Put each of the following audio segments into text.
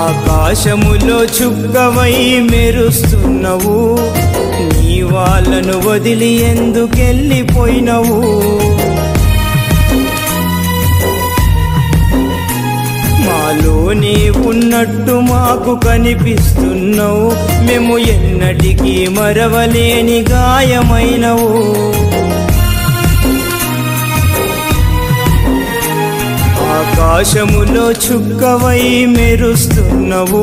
ఆకాశములో చుక్కవై మెరుస్తున్నవు, నీ వాళ్ళను వదిలి ఎందుకెళ్ళిపోయినవు? మాలోనే ఉన్నట్టు మాకు కనిపిస్తున్నావు, మేము ఎన్నటికీ మరవలేని గాయమైనవు. ఆకాశములో చుక్కవై మెరుస్తున్నవు,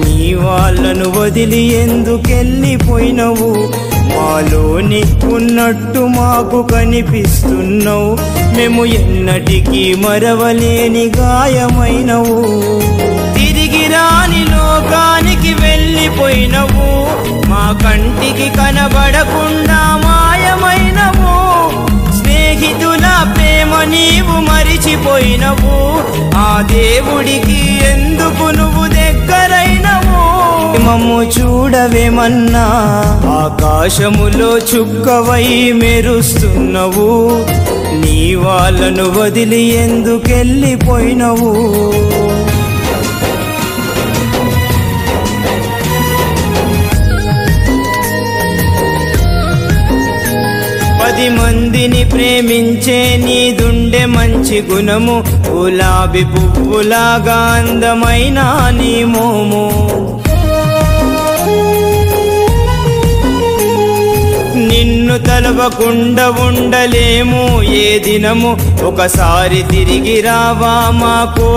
నీ వాళ్ళను వదిలి ఎందుకెళ్ళిపోయినవు? మాలోని ఉన్నట్టు మాకు కనిపిస్తున్నావు, మేము ఎన్నటికీ మరవలేని గాయమైనవు. తిరిగి రాని లోకానికి వెళ్ళిపోయినవు, మా కంటికి కనబడకుండా మాయమైనవు. స్నేహితుల ప్రేమ నీవు మరిచిపోయినవు, ఆ దేవుడికి ఎందుకు నువ్వు దగ్గరైనవు? మమ్ము చూడవేమన్నా, ఆకాశములో చుక్కవై మెరుస్తున్నవు, నీ వాళ్ళను వదిలి ఎందుకెళ్ళిపోయినవు? 10 మందిని ప్రేమించే నీదుండే మంచి గుణము, గులాబీ పువ్వులాగా అందమైన నీ మోము. నిన్ను తలవకుండా ఉండలేము ఏ దినము, ఒకసారి తిరిగి రావా మా కోసం.